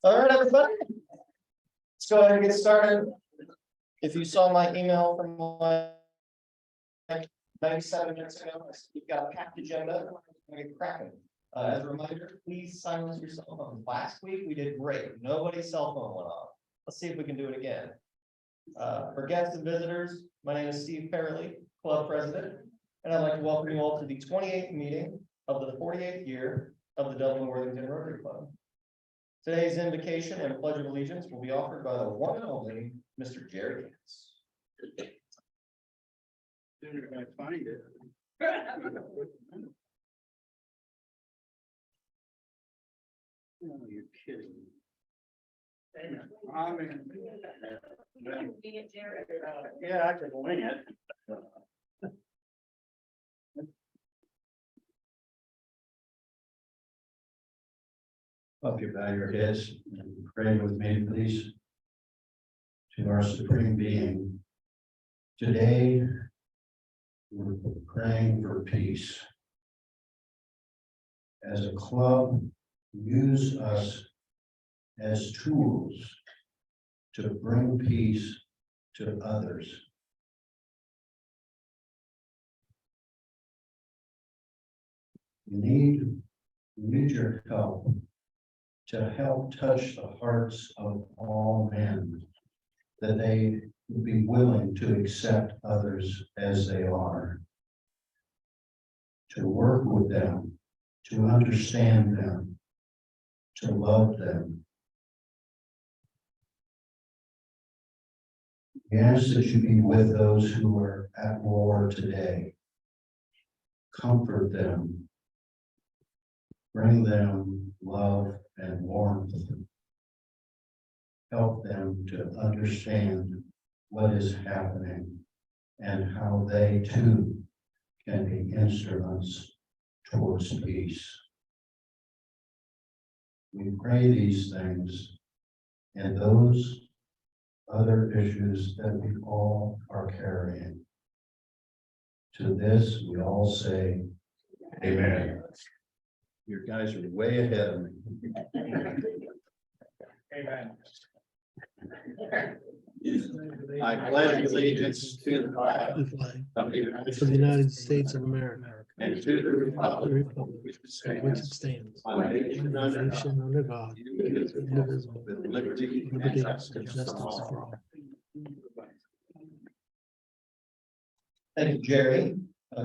All right, everybody. Let's go ahead and get started. If you saw my email from like 97 minutes ago, you've got a packed agenda. I'm gonna get cracking. As a reminder, please silence your cell phones. Last week we did great. Nobody's cell phone went off. Let's see if we can do it again. For guests and visitors, my name is Steve Fairley, club president, and I'd like to welcome you all to the 28th meeting of the 48th year of the Dublin Worthington Rotary Club. Today's invocation and pledge of allegiance will be offered by the one and only Mr. Jerry Katz. You're gonna find it. Oh, you're kidding. I mean. Yeah, I could wing it. Up you bow your heads and pray with me, please. To our supreme being. Today, we're praying for peace. As a club, use us as tools to bring peace to others. We need your help to help touch the hearts of all men, that they would be willing to accept others as they are, to work with them, to understand them, to love them. We ask that you be with those who are at war today. Comfort them. Bring them love and warmth. Help them to understand what is happening and how they too can be instruments towards peace. We pray these things and those other issues that we all are carrying. To this, we all say, amen. You guys are way ahead of me. Amen. I pledge allegiance to the flag The flag of of the United States of America, and to the the republic republic which for which it stands, one nation under God, nation under God, indivisible, with liberty and liberty justice and for justice all. for all. Thank you, Jerry.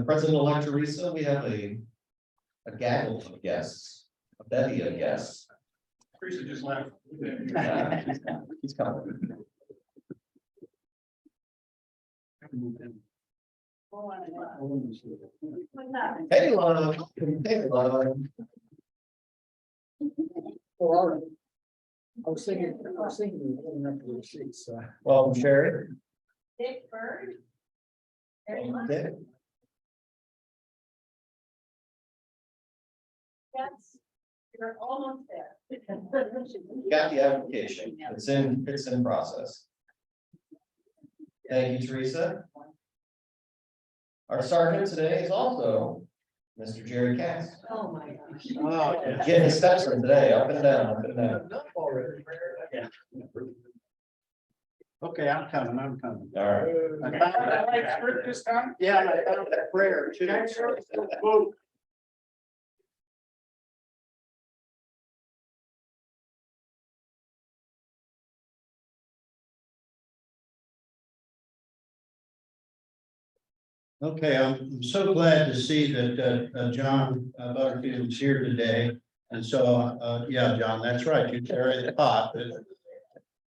President-elect Teresa, we have a gaggle of guests, a bevy of guests. Teresa just left. He's coming. Hey, Lana. Hey, Lana. I was thinking, pulling up the receipts, Welcome, Sherry. Dick Bird. Very much. Okay. Yes, you're almost there. Got the application. It's in process. Thank you, Teresa. Our sergeant today is also Mr. Jerry Katz. Oh, my gosh. Oh, Getting his steps in today, up and down, up and down. yeah. Okay, I'm coming. All right. I found yeah, I found that prayer too. Okay, I'm so glad to see that John Butterfield is here today. And so, yeah, John, that's right. You carry the pot.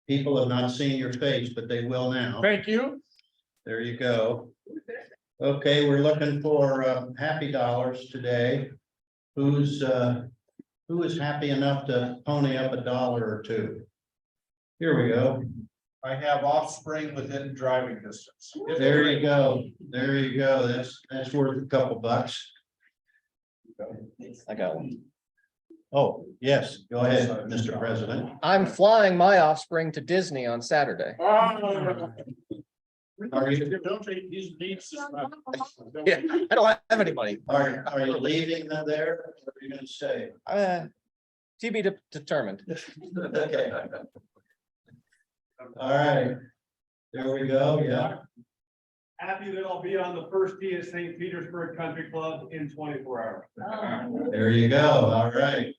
People have not seen your face, but they will now. Thank you. There you go. Okay, we're looking for happy dollars today. Who is happy enough to pony up $1 or $2? Here we go. I have offspring within driving distance. There you go. There you go. That's worth a couple bucks. I got one. Oh, yes, go ahead, Mr. President. I'm flying my offspring to Disney on Saturday. Are you, Don't take these needs. Yeah, I don't have anybody. are you leaving them there? What are you gonna say? determined. Okay. All right. There we go, yeah. Happy that I'll be on the first tee at St. Petersburg Country Club in 24 hours. Oh. There you go, all right.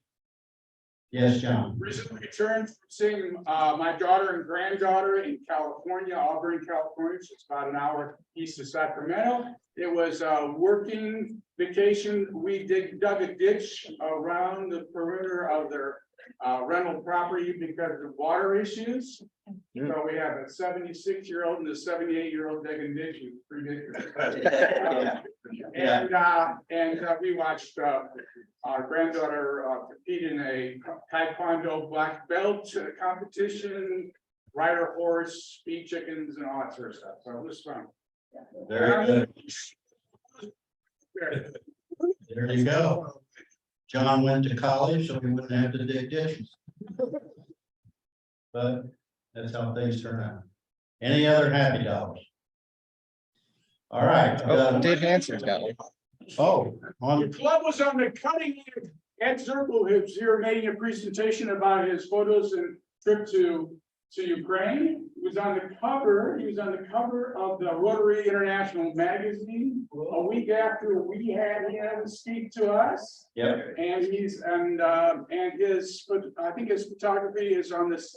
Yes, John. Recently returned from seeing my daughter and granddaughter in California, Auburn, California, so it's about an hour east of Sacramento. It was a working vacation. We dug a ditch around the perimeter of their rental property because of water issues. So we have a 76-year-old and a 78-year-old digging ditches. Ridiculous. And we watched our granddaughter compete in a taekwondo black belt competition, ride her horse, feed chickens, and all that sort of stuff. So it was fun. Very good. There you go. John went to college, so we wouldn't have to dig ditches. But that's how things turn out. Any other happy dollars? All right. Oh, Dave Hanson's got one. Oh, The on, club was on the cutting edge. Ed Zirkle was here making a presentation about his photos and trip to Ukraine. He was on the cover of the Rotary International magazine a week after we had him speak to us. yep, And I think his photography is on this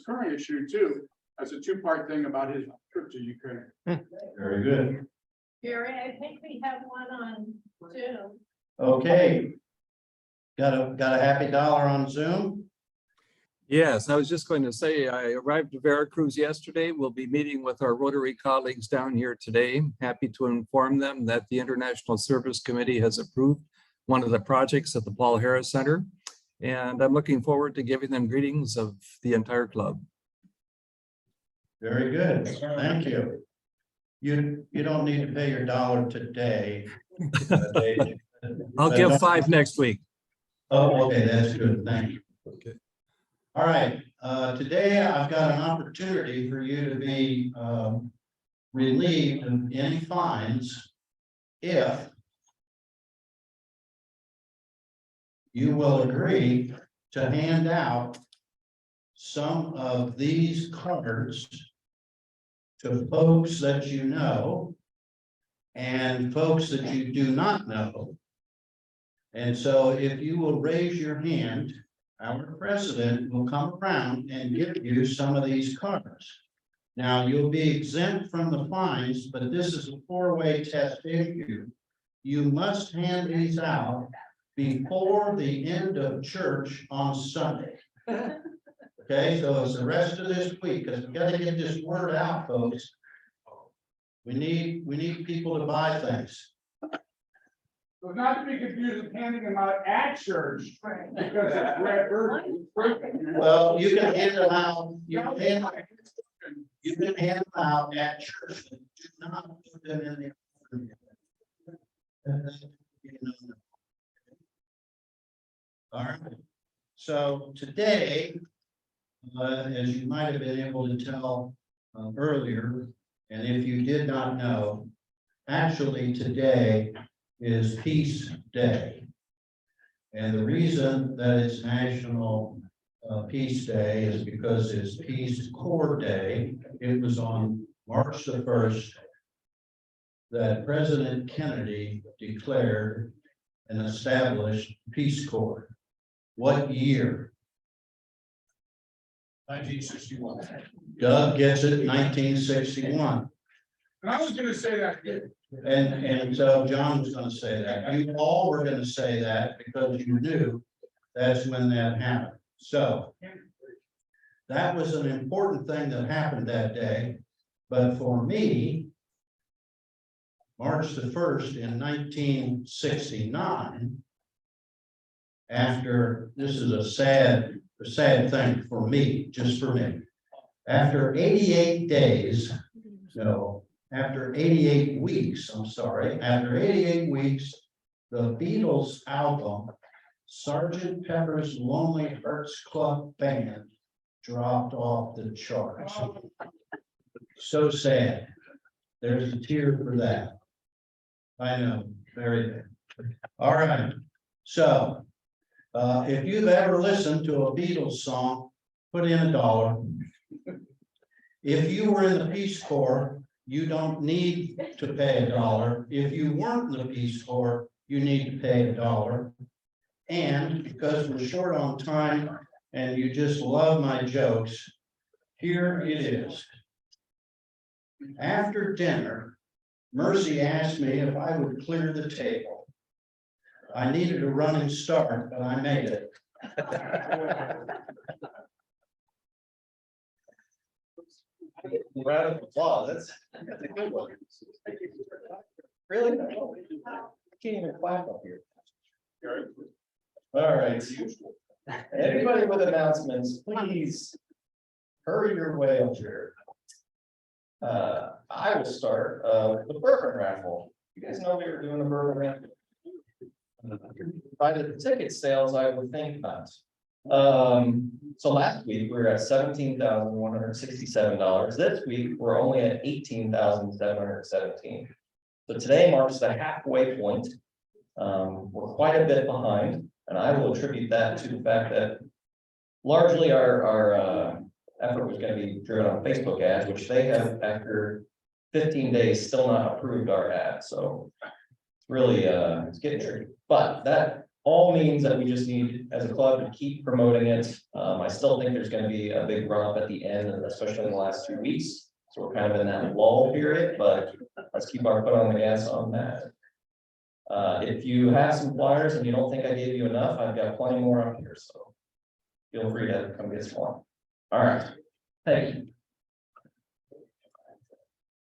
current issue too, as a two-part thing about his trip to Ukraine. very good. Jerry, I think we have one on Zoom. Okay. Got a happy dollar on Zoom? Yes, I was just going to say, I arrived at Veracruz yesterday. We'll be meeting with our Rotary colleagues down here today. Happy to inform them that the International Service Committee has approved one of the projects at the Paul Harris Center. And I'm looking forward to giving them greetings of the entire club. Very good. Thank you. You don't need to pay your dollar today. I'll give 5 next week. Oh, okay, that's good. Thank you. Okay. All right, today I've got an opportunity for you to be relieved of any fines if you will agree to hand out some of these cards to folks that you know and folks that you do not know. And so if you will raise your hand, our president will come around and give you some of these cards. Now, you'll be exempt from the fines, but this is a 4-way test issue. You must hand these out before the end of church on Sunday. Okay, so it's the rest of this week, because we got to get this word out, folks. We need people to buy things. So not to be confused with handing them out at church, because it's red bird. Well, you can hand them out, you can hand them out at church, but do not put them in the. All right, so today, as you might have been able to tell earlier, and if you did not know, actually today is Peace Day. And the reason that it's National Peace Day is because it's Peace Corps Day. It was on March the 1st that President Kennedy declared and established Peace Corps. What year? 1961. Doug gets it, 1961. And I was gonna say that. And so John was gonna say that. You all were gonna say that because you knew that's when that happened. So that was an important thing that happened that day. But for me, March the 1st in 1969, after, this is a sad thing for me, just for me. After 88 days, no, after 88 weeks, after 88 weeks, the Beatles album, Sgt. Pepper's Lonely Hearts Club Band, dropped off the charts. So sad. There's a tear for that. I know, very good. All right, so If you've ever listened to a Beatles song, put in $1. If you were in the Peace Corps, you don't need to pay $1. If you weren't in the Peace Corps, you need to pay $1. And because we're short on time and you just love my jokes, here it is. After dinner, Mercy asked me if I would clear the table. I needed a running start, but I made it. Round of applause, that's a good one. Really? I can't even clap up here. All right. Anybody with announcements, please hurry your way up here. I will start with the bourbon raffle. You guys know we were doing a bourbon raffle. By the ticket sales, I would think not. So last week we were at $17,167. This week we're only at $18,717. So today marks the halfway point. We're quite a bit behind, and I will attribute that to the fact that largely our effort was going to be driven on Facebook ads, which they have, after 15 days, still not approved our ad. So it's really it's getting tricky. But that all means that we just need, as a club, to keep promoting it. I still think there's going to be a big run up at the end, especially in the last 2 weeks. So we're kind of in that lull period, but let's keep our foot on the gas on that. If you have some flyers and you don't think I gave you enough, I've got plenty more up here, so feel free to come get some more. All right, thank you.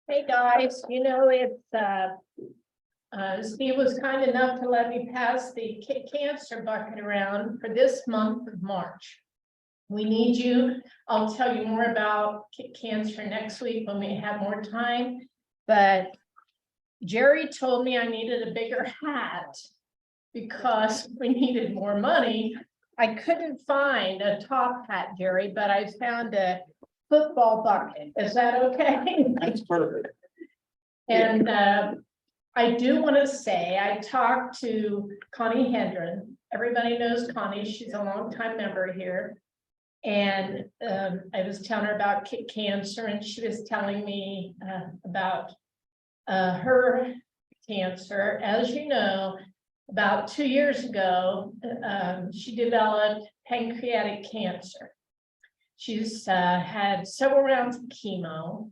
Hey, guys, you know, Steve was kind enough to let me pass the cancer bucket around for this month of March. We need you. I'll tell you more about cancer next week when we have more time, but Jerry told me I needed a bigger hat because we needed more money. I couldn't find a top hat, Jerry, but I found a football bucket. Is that okay? That's perfect. And I do want to say, I talked to Connie Hendren. Everybody knows Connie. She's a longtime member here. And I was telling her about cancer, and she was telling me about her cancer. As you know, about 2 years ago, she developed pancreatic cancer. She's had several rounds of chemo,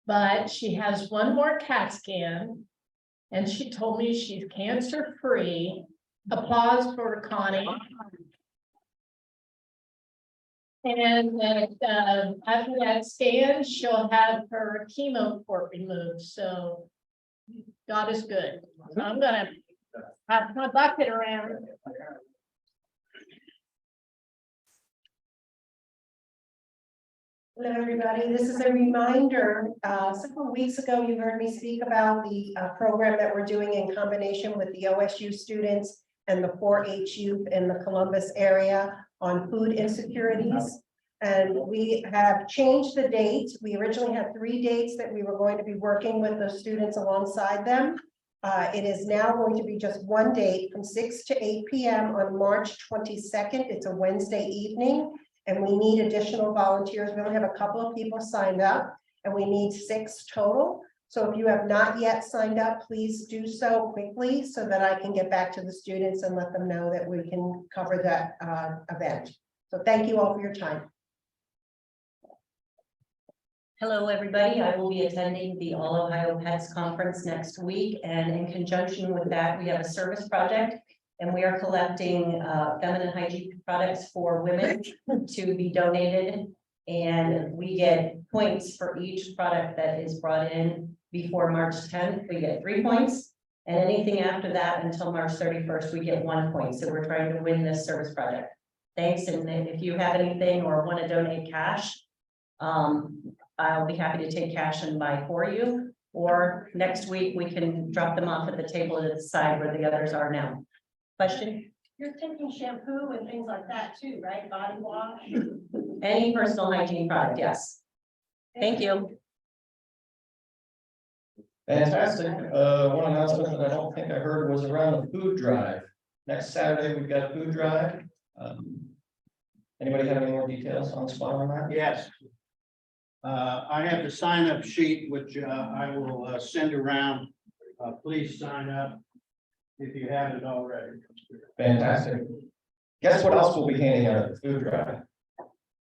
but she has one more CAT scan, and she told me she's cancer-free. Applause for Connie. And after that scan, she'll have her chemo port removed. So God is good. So I'm gonna have my bucket around. Hello, everybody. This is a reminder. Several weeks ago, you heard me speak about the program that we're doing in combination with the OSU students and the 4-H youth in the Columbus area on food insecurities. And we have changed the dates. We originally had 3 dates that we were going to be working with the students alongside them. It is now going to be just 1 date from 6 to 8 p.m. on March 22nd. It's a Wednesday evening. And we need additional volunteers. We only have a couple of people signed up, and we need 6 total. So if you have not yet signed up, please do so quickly so that I can get back to the students and let them know that we can cover that event. So thank you all for your time. Hello, everybody. I will be attending the All Ohio Pets Conference next week. And in conjunction with that, we have a service project. And we are collecting feminine hygiene products for women to be donated. And we get points for each product that is brought in before March 10th. We get 3 points. And anything after that until March 31st, we get 1 point. So we're trying to win this service project. Thanks. And if you have anything or want to donate cash, I'll be happy to take cash and buy for you. Or next week, we can drop them off at the table to the side where the others are now. Question? You're taking shampoo and things like that too, right? Body wash? Any personal hygiene product, yes. Thank you. Fantastic. One announcement that I don't think I heard was around the food drive. Next Saturday, we've got a food drive. Anybody have any more details on the spot on that? Yes. I have the sign up sheet, which I will send around. Please sign up if you haven't already. Fantastic. Guess what else we'll be handing out at the food drive?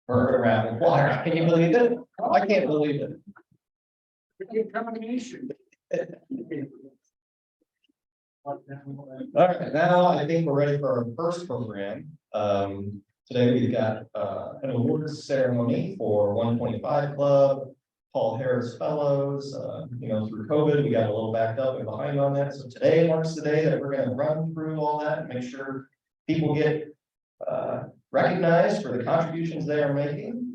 Or around flyer. Can you believe it? I can't believe it. Good combination. All right, now I think we're ready for our first program. Today we've got an awards ceremony for 125 Club, Paul Harris Fellows. Through COVID, we got a little backed up and behind on that. So today marks the day that we're going to run through all that and make sure people get recognized for the contributions they are making.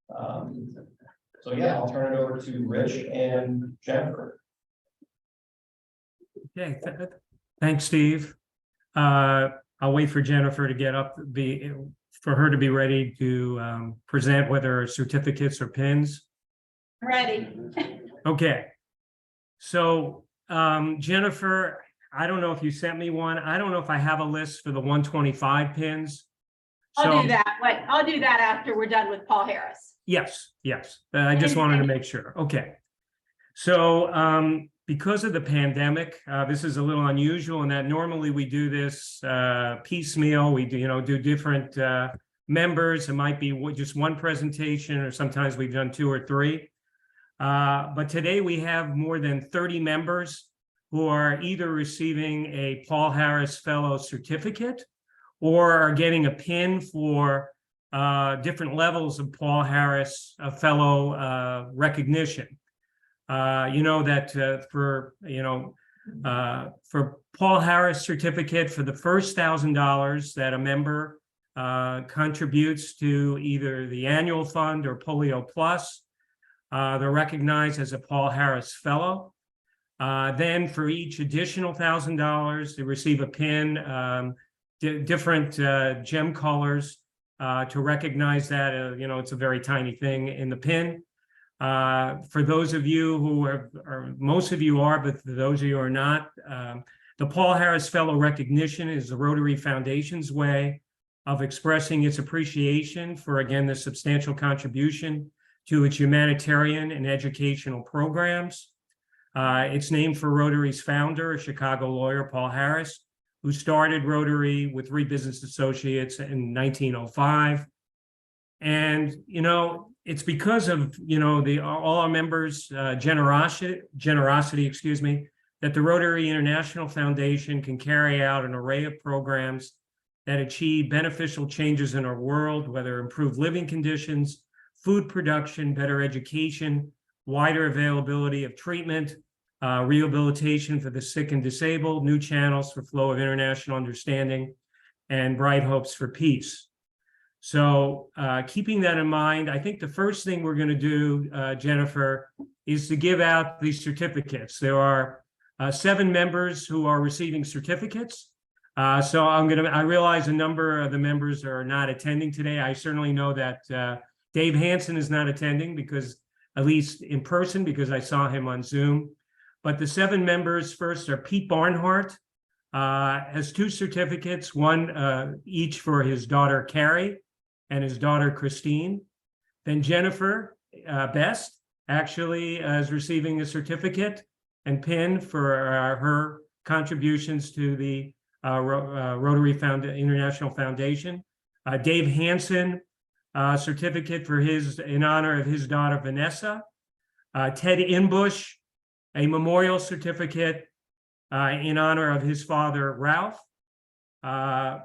So yeah, I'll turn it over to Rich and Jennifer. Okay, thanks, Steve. I'll wait for Jennifer to get up, for her to be ready to present whether certificates or pins. Ready. Okay. So Jennifer, I don't know if you sent me one. I don't know if I have a list for the 125 pins. I'll do that. Wait, I'll do that after we're done with Paul Harris. Yes. I just wanted to make sure. Okay. So because of the pandemic, this is a little unusual in that normally we do this piecemeal. We do different members. It might be just one presentation, or sometimes we've done 2 or 3. But today we have more than 30 members who are either receiving a Paul Harris Fellow certificate or are getting a pin for different levels of Paul Harris Fellow recognition. For Paul Harris certificate, for the first $1,000 that a member contributes to either the annual fund or Polio Plus, they're recognized as a Paul Harris Fellow. Then for each additional $1,000, they receive a pin, different gem colors to recognize that. It's a very tiny thing in the pin. For those of you who are, or most of you are, but for those of you who are not, the Paul Harris Fellow recognition is the Rotary Foundation's way of expressing its appreciation for, again, the substantial contribution to its humanitarian and educational programs. It's named for Rotary's founder, a Chicago lawyer, Paul Harris, who started Rotary with 3 business associates in 1905. And, it's because of, all our members' generosity, that the Rotary International Foundation can carry out an array of programs that achieve beneficial changes in our world, whether improved living conditions, food production, better education, wider availability of treatment, rehabilitation for the sick and disabled, new channels for flow of international understanding, and bright hopes for peace. So keeping that in mind, I think the first thing we're going to do, Jennifer, is to give out these certificates. There are 7 members who are receiving certificates. So I realize a number of the members are not attending today. I certainly know that Dave Hansen is not attending, because at least in person, because I saw him on Zoom. But the 7 members first are Pete Barnhart, has 2 certificates, one each for his daughter Carrie and his daughter Christine. Then Jennifer Best actually is receiving a certificate and pin for her contributions to the Rotary International Foundation. Dave Hansen, certificate for in honor of his daughter Vanessa. Ted Inbush, a memorial certificate in honor of his father Ralph.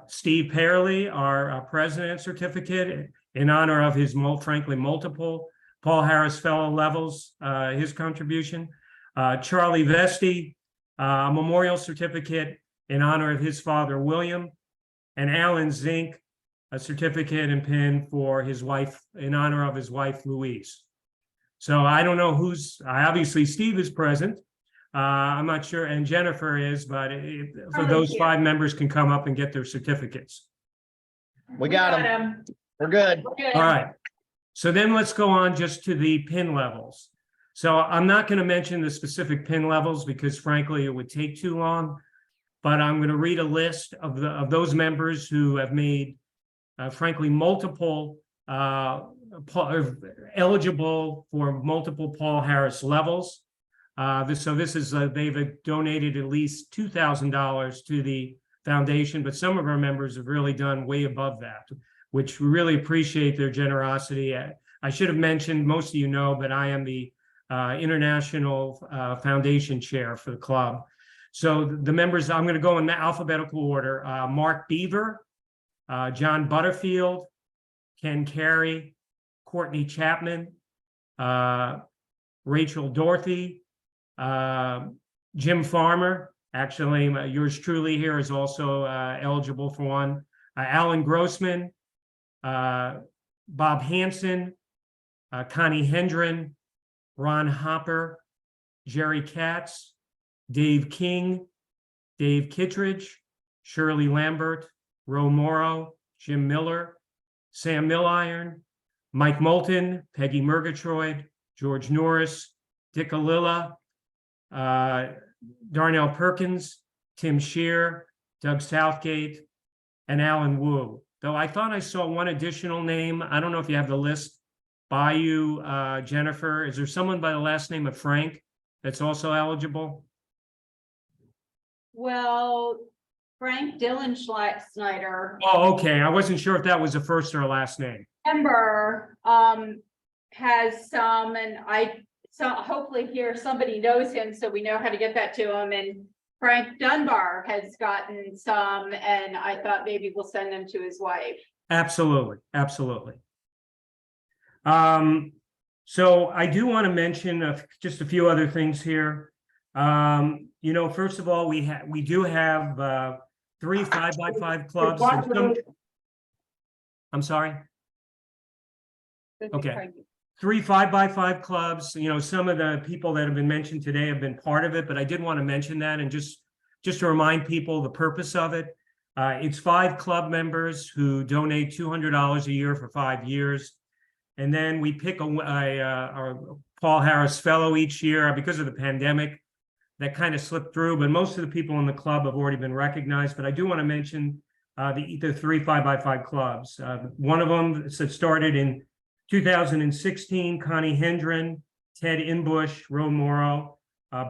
Steve Pearley, our president, certificate in honor of his multiple Paul Harris Fellow levels, his contribution. Charlie Vesti, memorial certificate in honor of his father William, and Alan Zink, a certificate and pin for his wife, in honor of his wife Louise. So I don't know obviously Steve is present. I'm not sure, and Jennifer is, but for those 5 members can come up and get their certificates. We got them. We're good. All right. So then let's go on just to the pin levels. So I'm not going to mention the specific pin levels because frankly, it would take too long. but I'm going to read a list of those members who have made, frankly, multiple eligible for multiple Paul Harris levels. This is they've donated at least $2,000 to the foundation, but some of our members have really done way above that, which we really appreciate their generosity. I should have mentioned, most of you know, but I am the International Foundation Chair for the club. So the members, I'm going to go in alphabetical order. Mark Beaver, John Butterfield, Ken Carey, Courtney Chapman, Rachel Dorothy, Jim Farmer. Actually, yours truly here is also eligible for one. Alan Grossman, Bob Hansen, Connie Hendren, Ron Hopper, Jerry Katz, Dave King, Dave Kittredge, Shirley Lambert, Ro Morrow, Jim Miller, Sam Milliron, Mike Moulton, Peggy Murgatroyd, George Norris, Dick Alilla, Darnell Perkins, Tim Shear, Doug Southgate, and Alan Wu. Though I thought I saw one additional name. I don't know if you have the list by you, Jennifer. Is there someone by the last name of Frank that's also eligible? Well, Frank Dylan Snyder, Oh, okay. I wasn't sure if that was a first or a last name. member, has some, and so hopefully here somebody knows him, so we know how to get that to him. And Frank Dunbar has gotten some, and I thought maybe we'll send them to his wife. Absolutely, absolutely. So I do want to mention just a few other things here. First of all, we do have 3 5x5 clubs. I'm sorry. Okay. 3 5x5 clubs. Some of the people that have been mentioned today have been part of it, but I did want to mention that and just to remind people the purpose of it. It's 5 club members who donate $200 a year for 5 years. And then we pick a Paul Harris Fellow each year. Because of the pandemic, that kind of slipped through, but most of the people in the club have already been recognized. But I do want to mention the 3 5x5 clubs. One of them that started in 2016, Connie Hendren, Ted Inbush, Ro Morrow,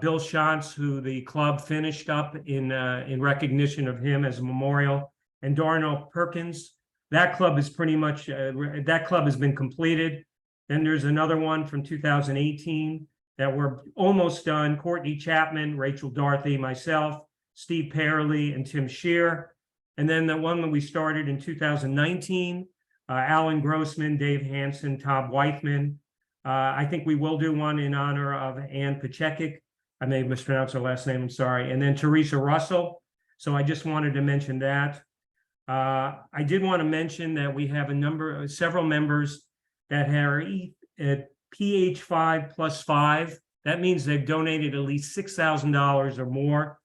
Bill Shantz, who the club finished up in recognition of him as a memorial, and Darnell Perkins. That club is pretty much, that club has been completed. Then there's another one from 2018 that we're almost done. Courtney Chapman, Rachel Dorothy, myself, Steve Pairley, and Tim Shear. And then the one that we started in 2019, Alan Grossman, Dave Hansen, Todd Weithman. I think we will do one in honor of Ann Pachekic. I may mispronounce her last name, I'm sorry. And then Teresa Russell. So I just wanted to mention that. I did want to mention that we have several members that are at PH5 plus 5. That means they've donated at least $6,000 or more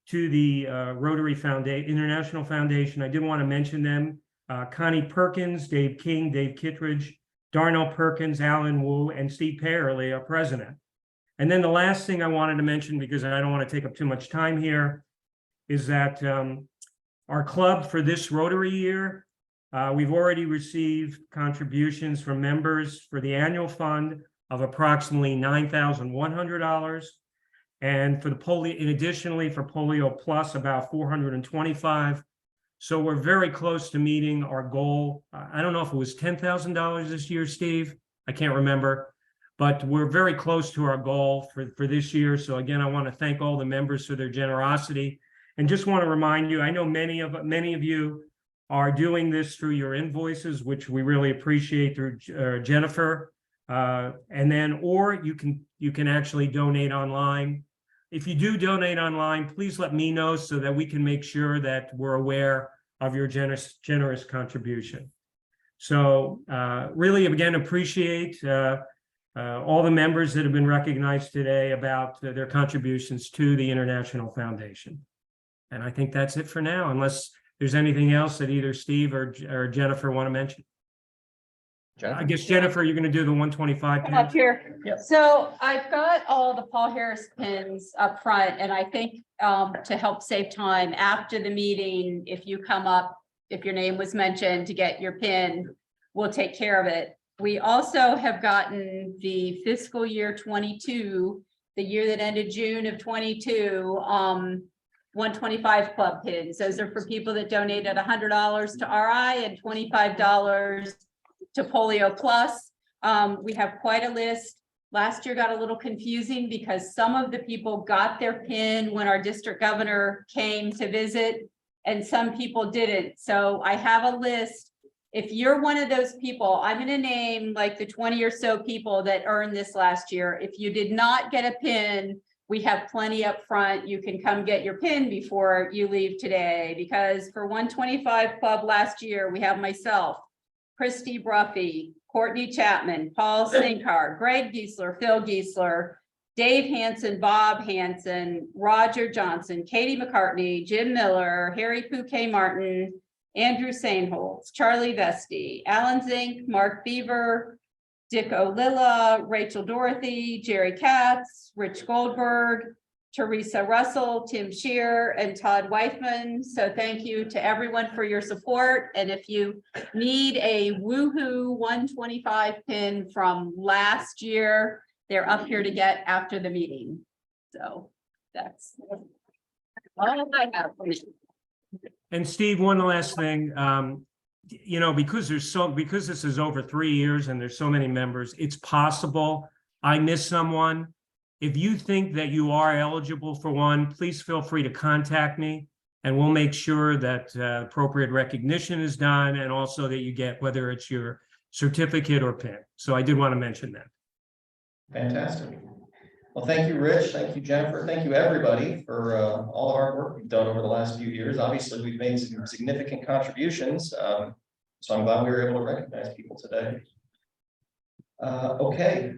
to the Rotary International Foundation. I did want to mention them. Connie Perkins, Dave King, Dave Kittredge, Darnell Perkins, Alan Wu, and Steve Pairley, our president. And then the last thing I wanted to mention, because I don't want to take up too much time here, is that our club for this Rotary year, we've already received contributions from members for the annual fund of approximately $9,100. And for the polio, and additionally for Polio Plus, about $425. So we're very close to meeting our goal. I don't know if it was $10,000 this year, Steve. I can't remember, but we're very close to our goal for this year. So again, I want to thank all the members for their generosity, and just want to remind you, I know many of you are doing this through your invoices, which we really appreciate, through Jennifer. And then, or you can actually donate online. If you do donate online, please let me know so that we can make sure that we're aware of your generous contribution. So really, again, appreciate all the members that have been recognized today about their contributions to the International Foundation. And I think that's it for now, unless there's anything else that either Steve or Jennifer want to mention. I guess Jennifer, you're gonna do the 125 Come up pins? here. Yep. So I've got all the Paul Harris pins up front, and I think to help save time after the meeting, if you come up, if your name was mentioned to get your pin, we'll take care of it. We also have gotten the fiscal year 22, the year that ended June of 22, 125 club pins. Those are for people that donated $100 to RI and $25 to Polio Plus. We have quite a list. Last year got a little confusing because some of the people got their pin when our district governor came to visit and some people didn't. So I have a list. If you're one of those people, I'm going to name like the 20 or so people that earned this last year. If you did not get a pin, we have plenty up front. You can come get your pin before you leave today, because for 125 Club last year, we have myself, Christy Bruffy, Courtney Chapman, Paul Sinkar, Greg Giesler, Phil Giesler, Dave Hansen, Bob Hansen, Roger Johnson, Katie McCartney, Jim Miller, Harry Bouquet Martin, Andrew Sainholtz, Charlie Vesti, Alan Zink, Mark Beaver, Dick O'Lilla, Rachel Dorothy, Jerry Katz, Rich Goldberg, Teresa Russell, Tim Shear, and Todd Weifman. So thank you to everyone for your support. And if you need a woohoo 125 pin from last year, they're up here to get after the meeting. So that's all I have for you. And Steve, one last thing, you know, because this is over 3 years and there's so many members, it's possible I miss someone. If you think that you are eligible for one, please feel free to contact me and we'll make sure that appropriate recognition is done, and also that you get, whether it's your certificate or pin. So I did want to mention that. Fantastic. Well, thank you, Rich. Thank you, Jennifer. Thank you, everybody, for all the hard work we've done over the last few years. Obviously, we've made some significant contributions. So I'm glad we were able to recognize people today. Okay,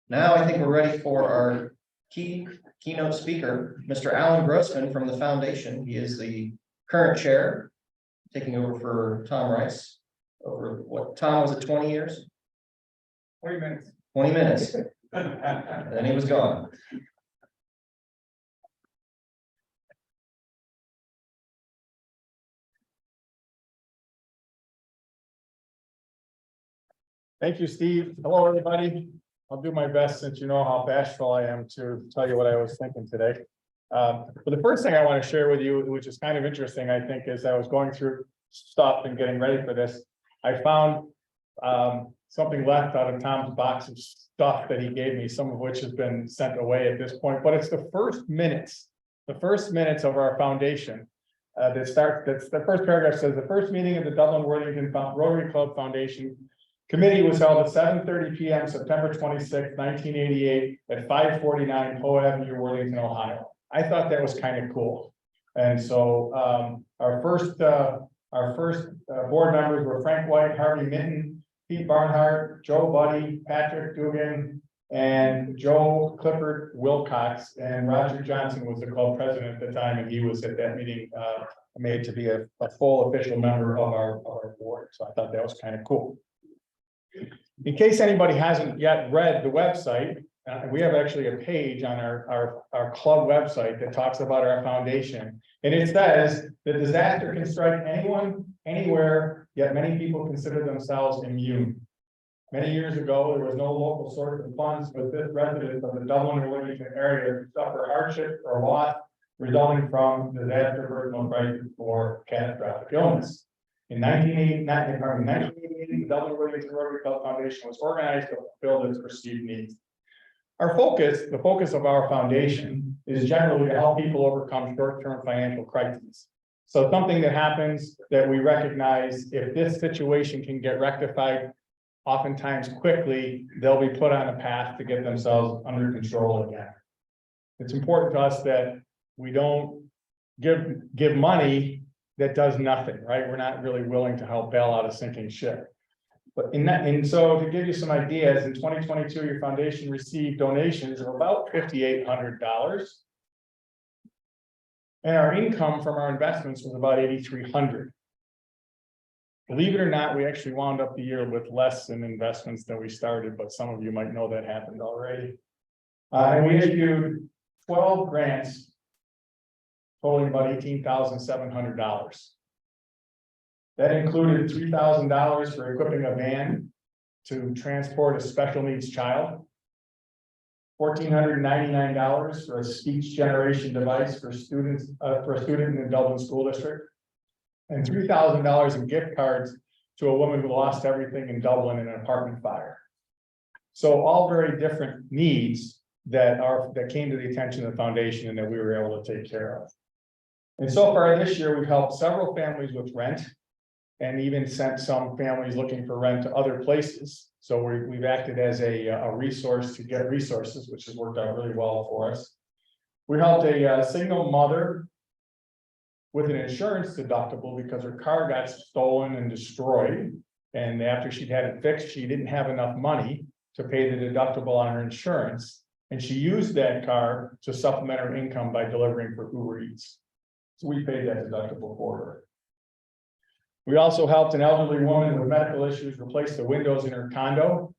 now I think we're ready for our keynote speaker, Mr. Alan Grossman from the foundation. He is the current chair, taking over for Tom Rice. Over what, Tom, was it 20 years? 20 minutes. 20 minutes. And then he was gone. Thank you, Steve. Hello, everybody. I'll do my best, since you know how bashful I am, to tell you what I was thinking today. But the first thing I want to share with you, which is kind of interesting, I think, as I was going through stuff and getting ready for this, I found something left out of Tom's box of stuff that he gave me, some of which has been sent away at this point. But it's the first minutes of our foundation. That's the first paragraph says, the first meeting of the Dublin Worthington Rotary Club Foundation Committee was held at 7:30 p.m. September 26, 1988 at 549 Poe Avenue, Worthington, Ohio. I thought that was kind of cool. And so our first board members were Frank White, Harvey Minton, Pete Barnhart, Joe Buddy, Patrick Dugan, and Joe Clifford Wilcox, and Roger Johnson was the club president at the time, and he was at that meeting made to be a full official member of our board. So I thought that was kind of cool. In case anybody hasn't yet read the website, we have actually a page on our club website that talks about our foundation. And it says that disaster can strike anyone, anywhere, yet many people consider themselves immune. Many years ago, there was no local source of funds for this residents of the Dublin and Worthington area to suffer hardship or loss resulting from disaster, personal crisis, or catastrophic illness. In 1988, the Dublin Worthington Rotary Club Foundation was organized to fulfill its perceived needs. Our focus, the focus of our foundation, is generally to help people overcome short-term financial crises. So something that happens that we recognize, if this situation can get rectified, oftentimes quickly, they'll be put on a path to get themselves under control again. It's important to us that we don't give money that does nothing, right? We're not really willing to help bail out a sinking ship. But so to give you some ideas, in 2022, your foundation received donations of about $5,800. And our income from our investments was about $8,300. Believe it or not, we actually wound up the year with less in investments than we started, but some of you might know that happened already. And we issued 12 grants totaling about $18,700. That included $3,000 for equipping a van to transport a special needs child, $1,499 for a speech generation device for students, for a student in the Dublin School District, and $3,000 in gift cards to a woman who lost everything in Dublin in an apartment fire. So all very different needs that came to the attention of the foundation and that we were able to take care of. And so far this year, we've helped several families with rent and even sent some families looking for rent to other places. So we've acted as a resource to get resources, which has worked out really well for us. We helped a single mother with an insurance deductible because her car got stolen and destroyed. And after she'd had it fixed, she didn't have enough money to pay the deductible on her insurance. And she used that car to supplement her income by delivering for Uber Eats. So we paid that deductible for her. We also helped an elderly woman with medical issues replace the windows in her condo.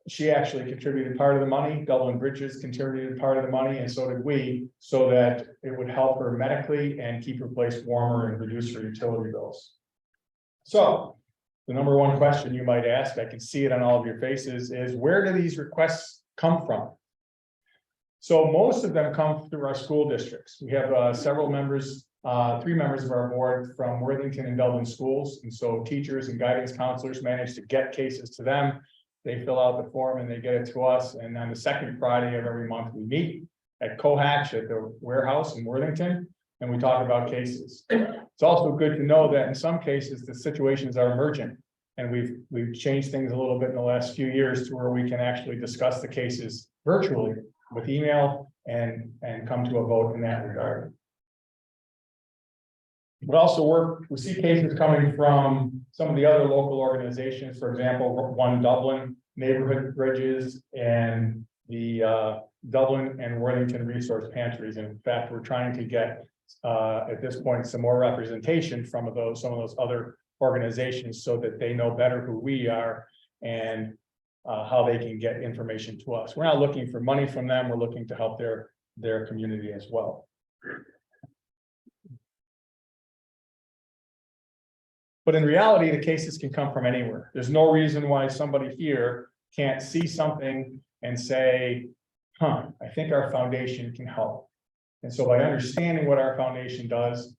She actually contributed part of the money. Dublin Bridges contributed part of the money, and so did we, so that it would help her medically and keep her place warmer and reduce her utility bills. So the number one question you might ask, I can see it on all of your faces, is where do these requests come from? So most of them come through our school districts. We have several members, 3 members of our board from Worthington and Dublin schools. And so teachers and guidance counselors manage to get cases to them. They fill out the form and they get it to us. And on the second Friday of every month, we meet at Cohatch at the warehouse in Worthington, and we talk about cases. It's also good to know that in some cases, the situations are emergent. And we've changed things a little bit in the last few years to where we can actually discuss the cases virtually with email and come to a vote in that regard. We see cases coming from some of the other local organizations, for example, One Dublin, Neighborhood Bridges, and the Dublin and Worthington Resource Pantries. And in fact, we're trying to get at this point some more representation from some of those other organizations so that they know better who we are and how they can get information to us. We're not looking for money from them. We're looking to help their community as well. But in reality, the cases can come from anywhere. There's no reason why somebody here can't see something and say, I think our foundation can help. And so by understanding what our foundation does,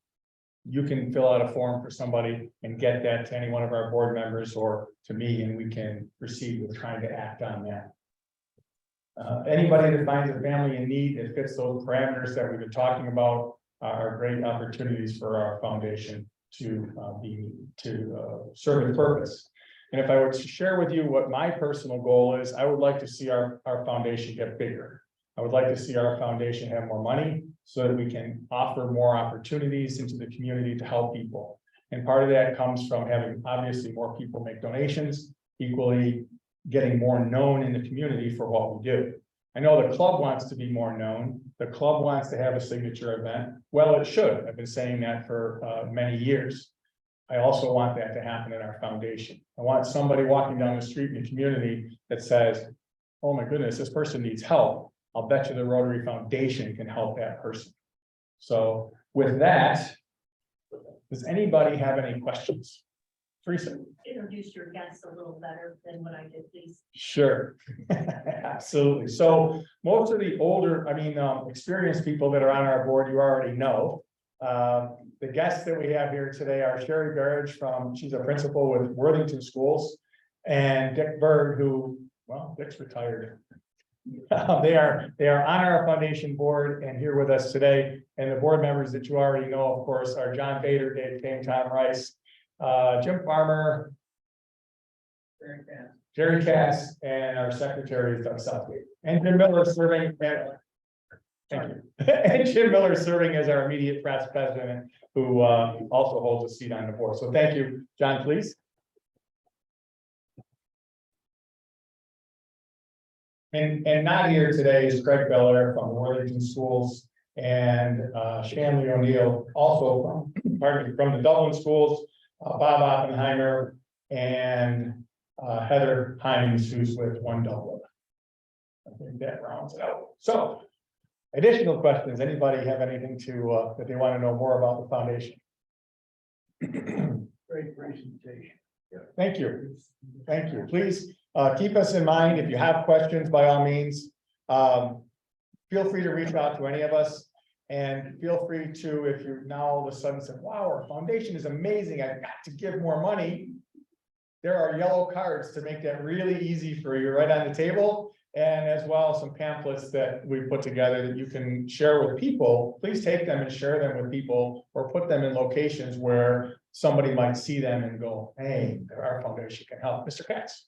you can fill out a form for somebody and get that to any one of our board members or to me, and we can proceed with trying to act on that. Anybody that finds a family in need that fits those parameters that we've been talking about are great opportunities for our foundation to serve its purpose. And if I were to share with you what my personal goal is, I would like to see our foundation get bigger. I would like to see our foundation have more money so that we can offer more opportunities into the community to help people. And part of that comes from having obviously more people make donations, equally getting more known in the community for what we do. I know the club wants to be more known. The club wants to have a signature event. Well, it should. I've been saying that for many years. I also want that to happen in our foundation. I want somebody walking down the street in the community that says, oh my goodness, this person needs help. I'll bet you the Rotary Foundation can help that person. So with that, does anybody have any questions? Teresa. Introduce your guests a little better than what I did, please. Sure. Absolutely. So most of the older, experienced people that are on our board, you already know. The guests that we have here today are Sherry Barrage she's a principal with Worthington Schools, and Dick Berg, who, well, Dick's retired. They are on our foundation board and here with us today. And the board members that you already know, of course, are John Bader, Dave Kane, Tom Rice, Jim Farmer, Jerry Katz, and our secretary is Doug Southgate. And Jim Miller serving and Jim Miller serving as our immediate past president, who also holds a seat on the board. So thank you, John, please. And not here today is Craig Beller from Worthington Schools and Shanley O'Neill, also from the Dublin Schools. Bob Oppenheimer, and Heather Hines, who's with One Dublin. I think that rounds it out. So, additional questions, anybody have anything to, that they want to know more about the foundation? Great presentation. Thank you. Thank you. Please, keep us in mind. If you have questions, by all means, feel free to reach out to any of us. And feel free to, if you now all of a sudden said, wow, our foundation is amazing, I've got to give more money. There are yellow cards to make that really easy for you right on the table. And as well, some pamphlets that we put together that you can share with people. Please take them and share them with people, or put them in locations where somebody might see them and go, hey, our foundation can help. Mr. Katz.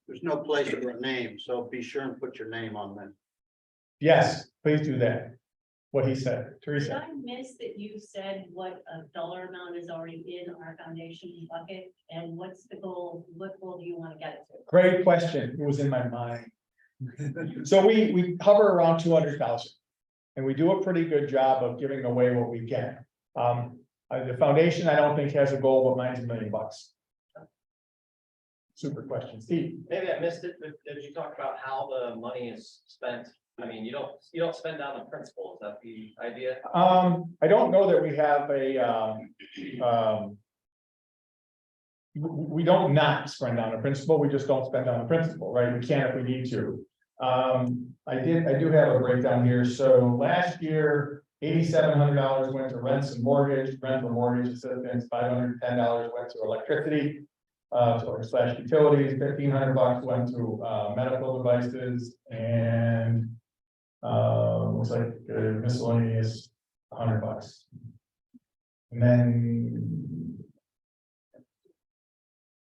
There's no place for a name, so be sure and put your name on them. Yes, please do that. What he said, Did Teresa. I miss that you said what a dollar amount is already in our foundation bucket? And what's the goal? What goal do you want to get it to? Great question. It was in my mind. So we hover around 200,000. And we do a pretty good job of giving away what we get. The foundation, I don't think has a goal, but mine's $1 million. Super question, Steve. Maybe I missed it, but did you talk about how the money is spent? I mean, you don't spend down the principal, is that the idea? I don't know that we have a, we don't not spend on a principal, we just don't spend on the principal, right? We can if we need to. I do have a breakdown here. So last year, $8,700 went to rents and mortgage, rental mortgage assistance, $510 went to electricity. Slash utilities, $1,500 went to medical devices, and looks like miscellaneous $100. And then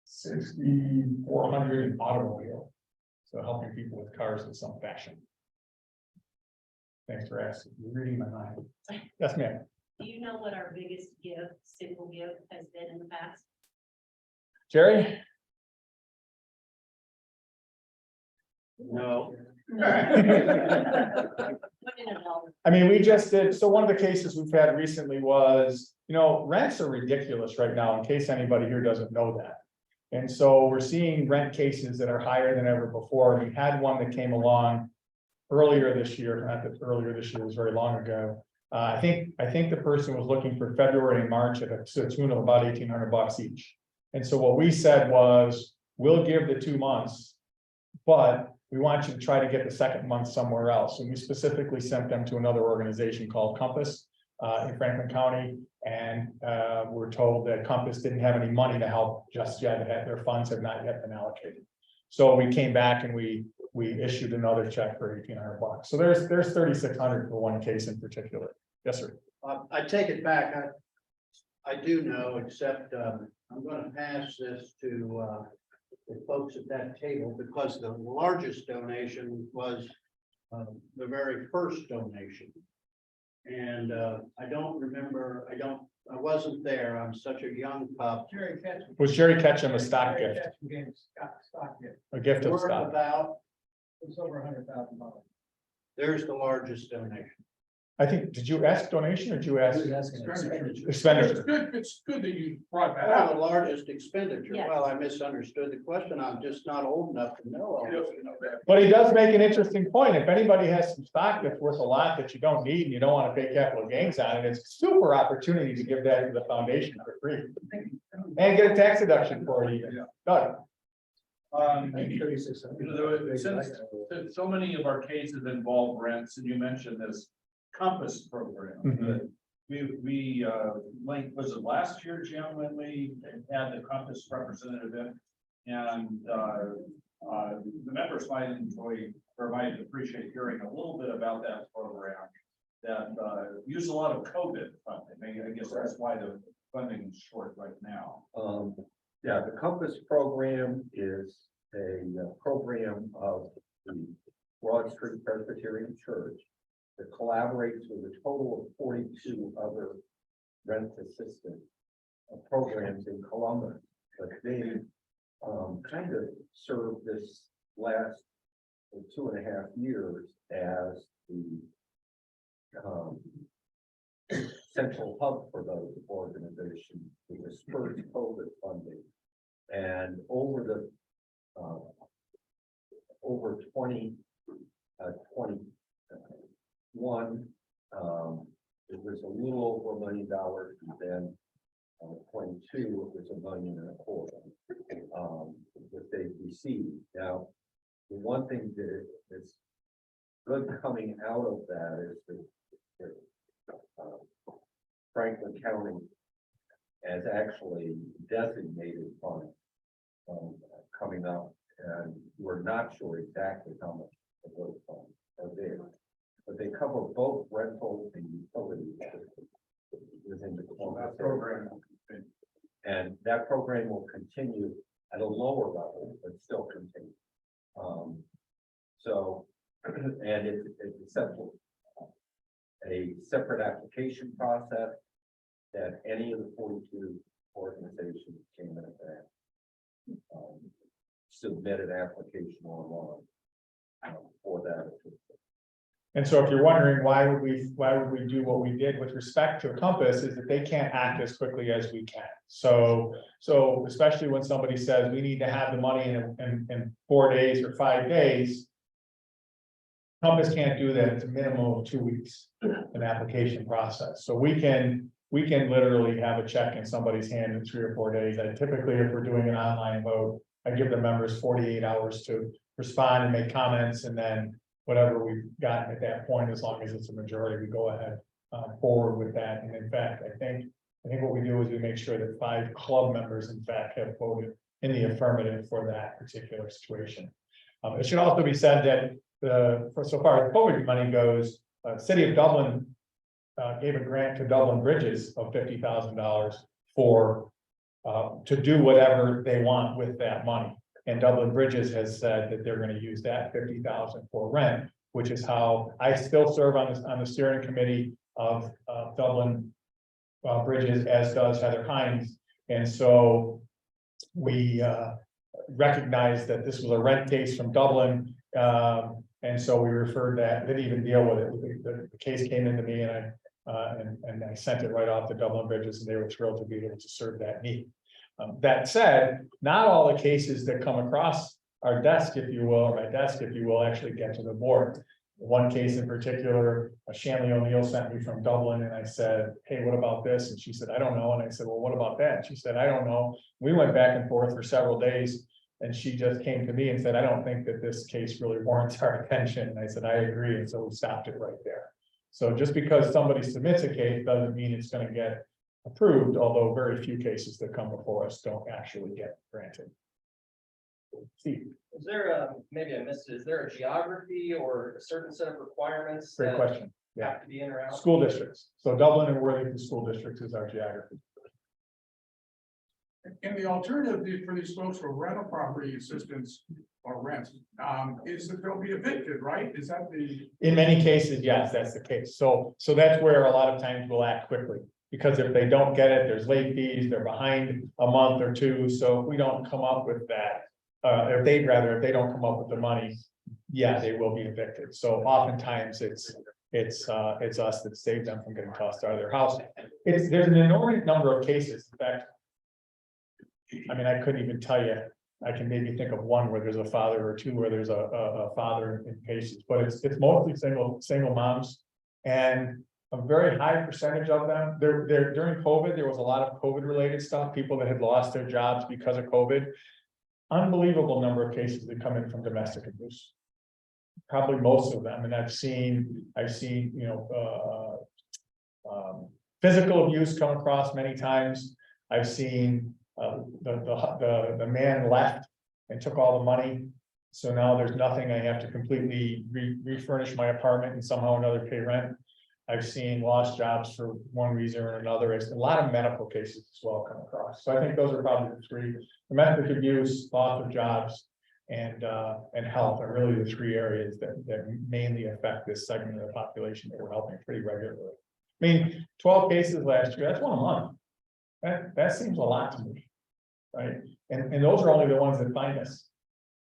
6,400 in automobile. So helping people with cars in some fashion. Thanks for asking. You're reading my mind. Yes, ma'am. Do you know what our biggest gift, single gift has been in the past? Jerry? No. I mean, we just did, so one of the cases we've had recently was, rents are ridiculous right now, in case anybody here doesn't know that. And so we're seeing rent cases that are higher than ever before. We had one that came along earlier this year, not that earlier this year, was very long ago. I think the person was looking for February and March at a tune of about $1,800 each. And so what we said was, we'll give the 2 months, but we want you to try to get the second month somewhere else. And we specifically sent them to another organization called Compass in Franklin County. And we're told that Compass didn't have any money to help just yet. Their funds have not yet been allocated. So we came back and we issued another check for $1,800. So there's $3,600 for one case in particular. Yes, sir. I take it back. I do know, except I'm going to pass this to the folks at that table, because the largest donation was the very first donation. And I don't remember, I wasn't there. I'm such a young pup. Was Jerry Ketchum a stock gift? A gift of Worth stock. about, It's over $100,000. there's the largest donation. I think, did you ask donation or did you ask It's expenditure? good, it's good that you brought that Oh, up. the largest expenditure. Yes. Well, I misunderstood the question. I'm just not old enough to know all this. But he does make an interesting point. If anybody has some stock that's worth a lot that you don't need and you don't want to pay capital gains on it, it's a super opportunity to give that to the foundation for free. And get a tax deduction for it even. Doug? Since so many of our cases involve rents, and you mentioned this Compass program. Mhm. We linked, was it last year, Jim, when we had the Compass representative in? And the members might enjoy, or might appreciate hearing a little bit about that program that used a lot of COVID funding. I guess that's why the funding is short right now. Yeah, the Compass program is a program of the Broad Street Presbyterian Church that collaborates with a total of 42 other rent assistance programs in Columbus. But they kind of served this last 2.5 years as the central hub for those organizations with the spurred COVID funding. And over the, over 2021, it was a little over $1 million, and then 22, it was $1.25 million that they received. Now, the one thing that is good coming out of that is that Franklin County has actually designated funds coming up, and we're not sure exactly how much of those funds are there. But they cover both rental and utilities within the Columbus program. And that program will continue at a lower level, but still continue. And it's a separate application process that any of the 42 organizations came in that submit an application online for that. And so if you're wondering why would we do what we did with respect to Compass, is that they can't act as quickly as we can. So especially when somebody says we need to have the money in 4 days or 5 days. Compass can't do that. It's a minimum of 2 weeks, an application process. So we can literally have a check in somebody's hand in 3 or 4 days. And typically, if we're doing an online vote, I give the members 48 hours to respond and make comments, and then whatever we've gotten at that point, as long as it's a majority, we go ahead forward with that. And in fact, I think what we do is we make sure that 5 club members, in fact, have voted in the affirmative for that particular situation. It should also be said that for so far as COVID money goes, City of Dublin gave a grant to Dublin Bridges of $50,000 for to do whatever they want with that money. And Dublin Bridges has said that they're going to use that $50,000 for rent, which is how I still serve on the steering committee of Dublin Bridges, as does Heather Hines. And so we recognized that this was a rent case from Dublin. And so we referred that, didn't even deal with it. The case came into me, and I sent it right off to Dublin Bridges, and they were thrilled to be able to serve that need. That said, not all the cases that come across our desk, if you will, or my desk, if you will, actually get to the board. One case in particular, Shanley O'Neill sent me from Dublin, and I said, hey, what about this? And she said, I don't know. And I said, well, what about that? And she said, I don't know. We went back and forth for several days, and she just came to me and said, I don't think that this case really warrants our attention. And I said, I agree. And so we stopped it right there. So just because somebody submits a case doesn't mean it's going to get approved, although very few cases that come before us don't actually get granted. Steve. Is there maybe I missed it, is there a geography or a certain set of requirements? Great question. Yeah. Have to be in or out? School districts. So Dublin and Worthington school districts is our geography. And the alternative for these folks for rental property assistance or rent, is that they'll be evicted, right? Is that the? In many cases, yes, that's the case. So that's where a lot of times we'll act quickly, because if they don't get it, there's late fees, they're behind a month or two. So if we don't come up with that, if they don't come up with the money, yeah, they will be evicted. So oftentimes it's us that save them from getting tossed out of their house. There's an inordinate number of cases. In fact, I mean, I couldn't even tell you. I can maybe think of one where there's a father, or two where there's a father in cases, but it's mostly single moms, and a very high percentage of them. There during COVID, there was a lot of COVID related stuff. People that had lost their jobs because of COVID. Unbelievable number of cases that come in from domestic abuse. Probably most of them, and I've seen physical abuse come across many times. I've seen the man left and took all the money, so now there's nothing. I have to completely refurnish my apartment and somehow or another pay rent. I've seen lost jobs for one reason or another. It's a lot of medical cases as well come across. So I think those are probably the three: domestic abuse, loss of jobs, and health are really the three areas that mainly affect this segment of the population that we're helping pretty regularly. I mean, 12 cases last year, that's one a month. That seems a lot to me, right? And those are only the ones that find us.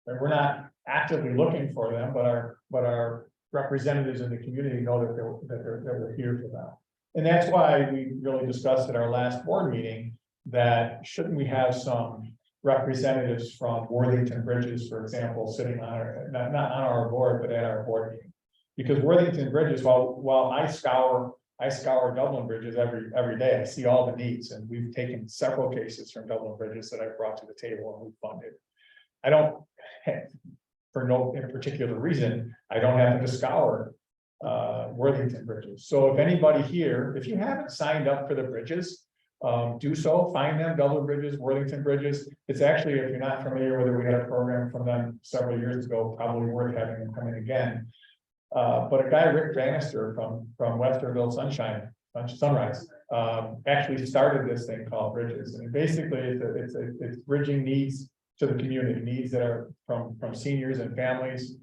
And we're not actively looking for them, but our representatives in the community know that we're here for them. And that's why we really discussed at our last board meeting that shouldn't we have some representatives from Worthington Bridges, for example, sitting on our, not on our board, but at our board meeting. Because Worthington Bridges, while I scour Dublin bridges every day, I see all the needs, and we've taken several cases from Dublin bridges that I've brought to the table and we've funded. I don't, for no particular reason, I don't have to scour Worthington bridges. So if anybody here, if you haven't signed up for the bridges, do so, find them, Dublin bridges, Worthington bridges. It's actually, if you're not familiar with it, we had a program from them several years ago, probably worth having them come in again. But a guy, Rick Bannister from Westerville Sunrise, actually started this thing called Bridges. And basically it's bridging needs to the community, needs that are from seniors and families,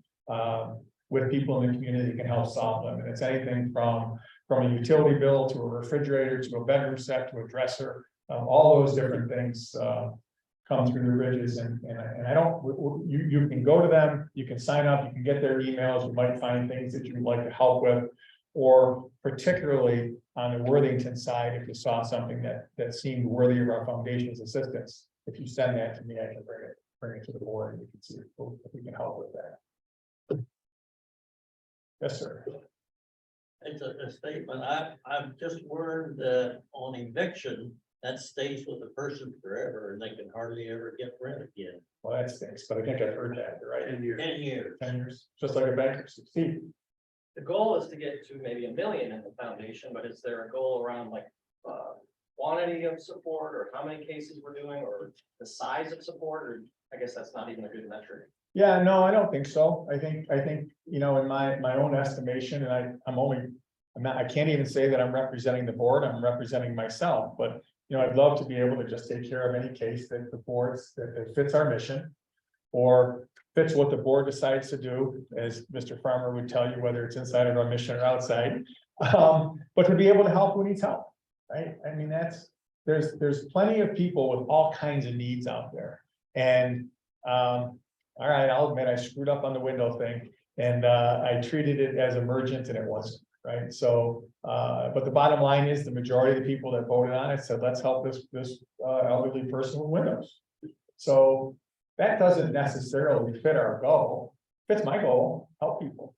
with people in the community that can help solve them. And it's anything from a utility bill to a refrigerator, to a bedroom set, to a dresser, all those different things, come through the bridges, and I don't, you can go to them, you can sign up, you can get their emails, you might find things that you'd like to help with, or particularly on the Worthington side, if you saw something that seemed worthy of our foundation's assistance, if you send that to me, I can bring it to the board, and we can see if we can help with that. Yes, sir. It's a statement. I've just learned that on eviction, that stays with the person forever and they can hardly ever get rent again. Well, that stinks, but I think I've heard that, right? 10 years. 10 years, just like a bankruptcy. Steve? The goal is to get to maybe $1 million in the foundation, but is there a goal around like quantity of support, or how many cases we're doing, or the size of support, or I guess that's not even a good metric? Yeah, no, I don't think so. I think, you know, in my own estimation, and I can't even say that I'm representing the board, I'm representing myself, but you know, I'd love to be able to just take care of any case that the boards, that fits our mission, or fits what the board decides to do, as Mr. Farmer would tell you, whether it's inside of our mission or outside. But to be able to help who needs help, right? I mean, there's plenty of people with all kinds of needs out there. And all right, I'll admit I screwed up on the window thing, and I treated it as emergent, and it wasn't. Right, so, but the bottom line is the majority of the people that voted on it said, let's help this elderly person with windows. So that doesn't necessarily fit our goal. Fits my goal, help people.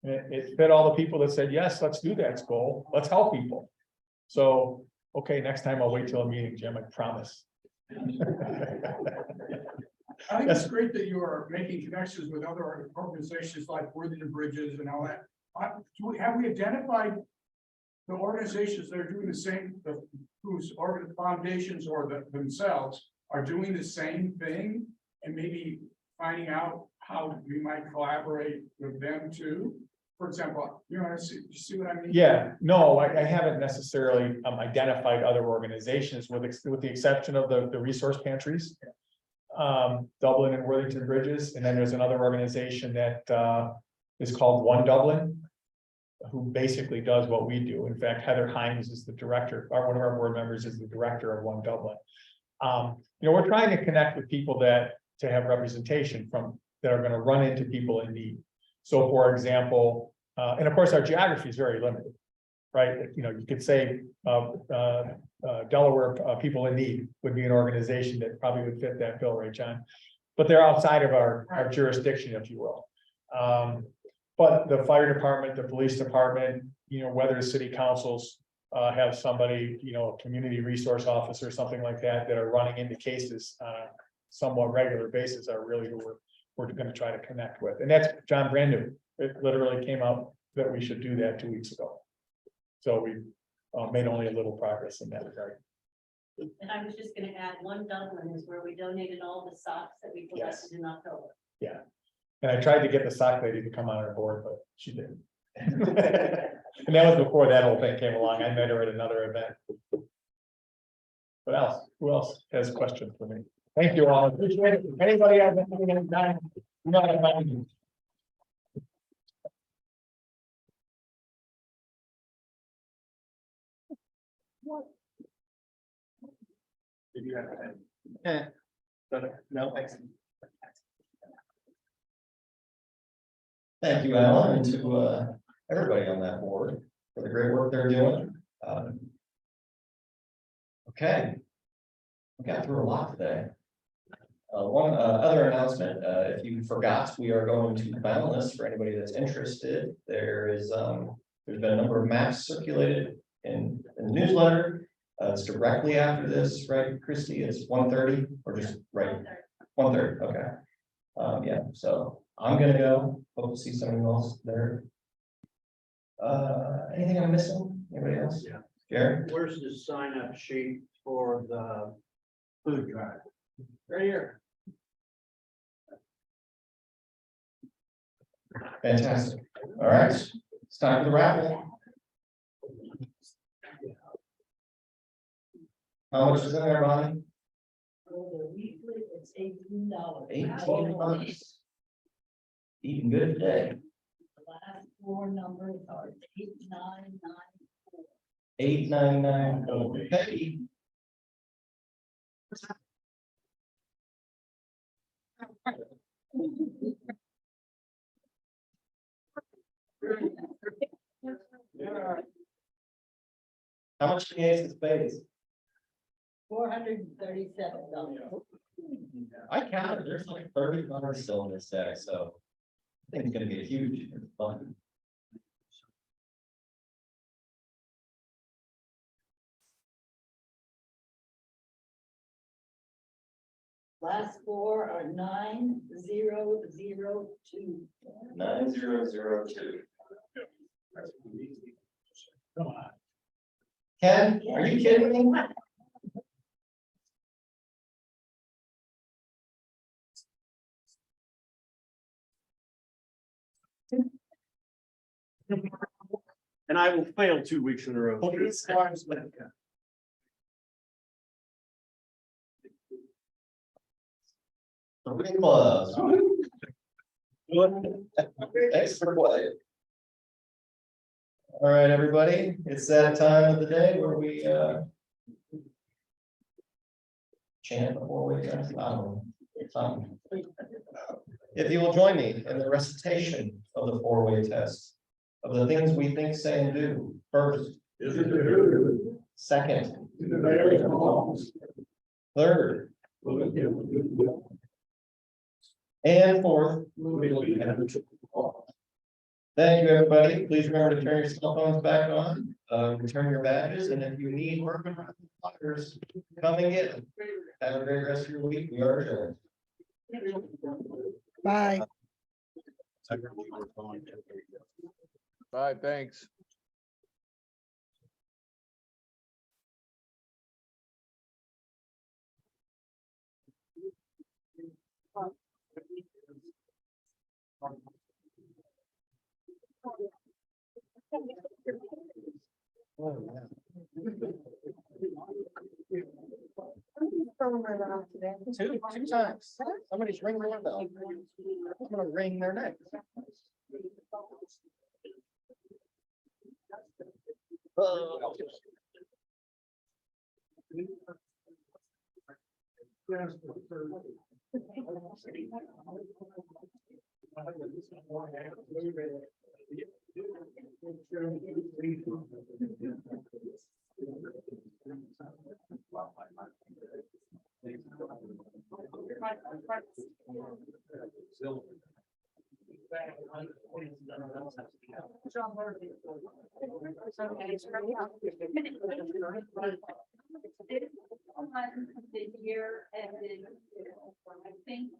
And it fit all the people that said, yes, let's do that goal, let's help people. So, okay, next time I'll wait till a meeting, Jim, I promise. I think it's great that you are making connections with other organizations like Worthington Bridges and all that. Have we identified the organizations that are doing the same, whose foundations or themselves are doing the same thing, and maybe finding out how we might collaborate with them too? For example, you see what I mean? Yeah, no, I haven't necessarily identified other organizations with the exception of the resource pantries. Dublin and Worthington Bridges, and then there's another organization that is called One Dublin, who basically does what we do. In fact, Heather Hines is the director, or one of our board members is the director of One Dublin. You know, we're trying to connect with people to have representation that are going to run into people in need. So for example, and of course our geography is very limited, right? You know, you could say Delaware People in Need would be an organization that probably would fit that bill, right, John? But they're outside of our jurisdiction, if you will. But the fire department, the police department, you know, whether city councils have somebody, you know, a community resource officer, something like that are running into cases on a somewhat regular basis are really who we're going to try to connect with. And that's John Brandon. It literally came out that we should do that 2 weeks ago. So we made only a little progress in that regard. And I was just gonna add, One Dublin is where we donated all the socks that we collected in October. Yeah. And I tried to get the sock lady to come on our board, but she didn't. And that was before that whole thing came along. I met her at another event. What else? Who else has questions for me? Thank you all. Appreciate it. If anybody has anything in time, you know how to find me. Did you have anything? No, thanks. Thank you, Alan, and to everybody on that board for the great work they're doing. Okay. We got through a lot today. One other announcement, if you forgot, we are going to finalists for anybody that's interested. There's been a number of maps circulated in the newsletter. It's directly after this, right, Christy? It's 1:30 or just right? 1:30, okay. Yeah, so I'm gonna go. Hope to see someone else there. Anything I'm missing? Anybody else? Yeah. Jared? Where's the sign up sheet for the food drive? Right here. Fantastic. All right, it's time for the raffle. How much is in there, Bonnie? It's $18. $18. Eating good today. The last four numbers are 8994. 899. Okay. How much can you ace the space? $437. I counted, there's like 30 numbers still in this deck, so I think it's gonna be huge. It's fun. Last four are 9002. 9002. Come on. Ken, are you kidding me? And I will fail 2 weeks in a row. Three clubs. Thanks for playing. All right, everybody, it's that time of the day where we chant before we I don't know, something. If you will join me in the recitation of the four-way test of the things we think, say, and do. First, second, third, and fourth. Thank you, everybody. Please remember to turn your cell phones back on, return your badges, and if you need work around the flyers, come and get them. Have a great rest of your week. We are adjourned. Bye. Bye, thanks. Two times. Somebody's ringing their bell. I'm gonna ring their neck. The year ended, I think.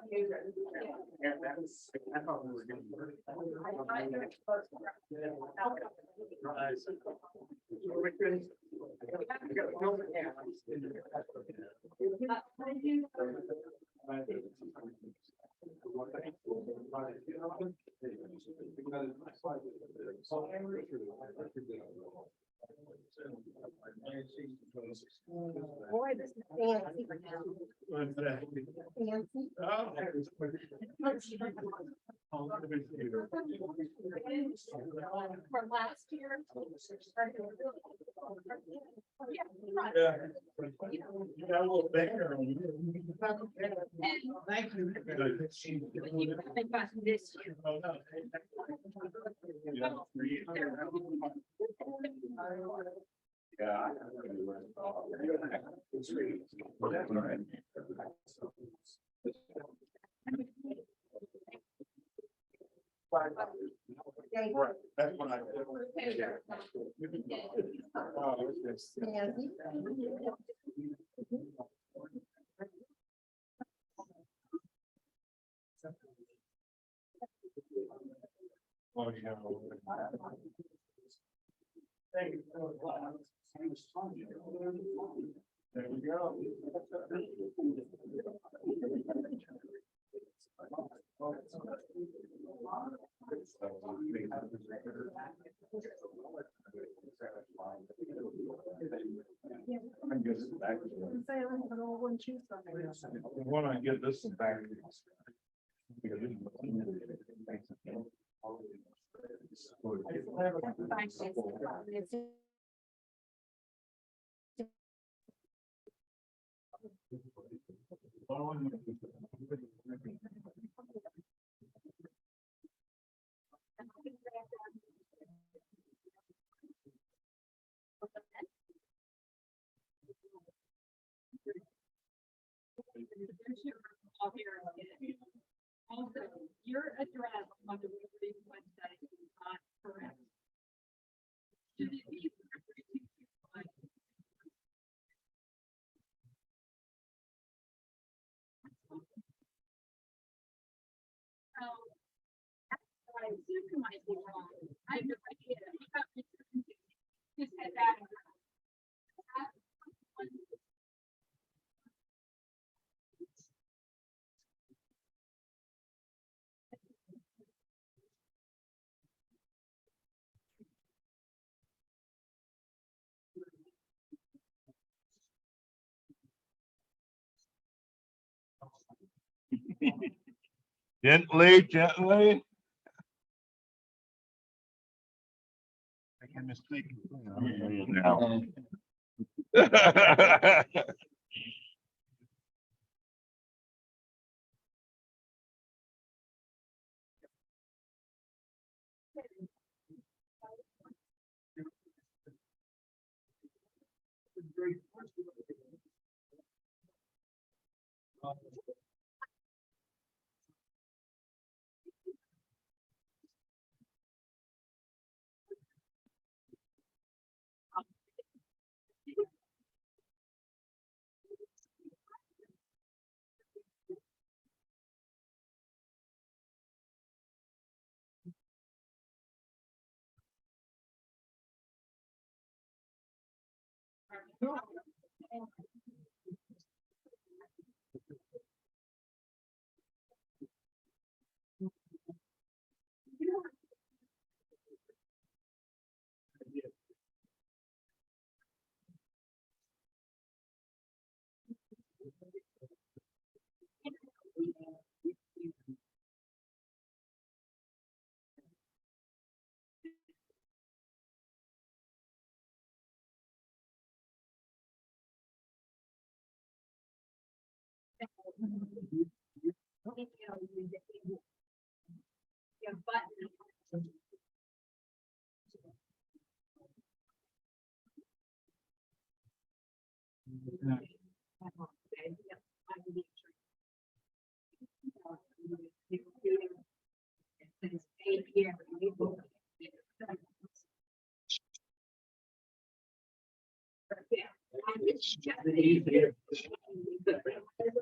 Boy, this is fancy. Fancy. From last year. Yeah. You got a little bigger. Thank you. Haven't gotten this year. Yeah. That's what I. Oh, yeah. Thank you. There we go. When I get this back. Also, your address on the Rotary website is not correct. Should it be? I assume you might be wrong. I have no idea. Just had that. Gently, gently. I can mistake.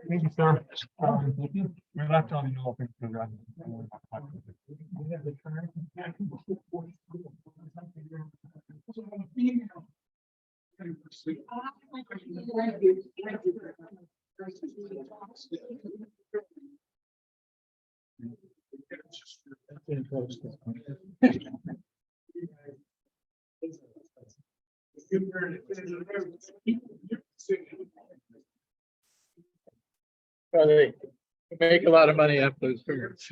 Thank you, sir. We left on the open. They make a lot of money off those figures.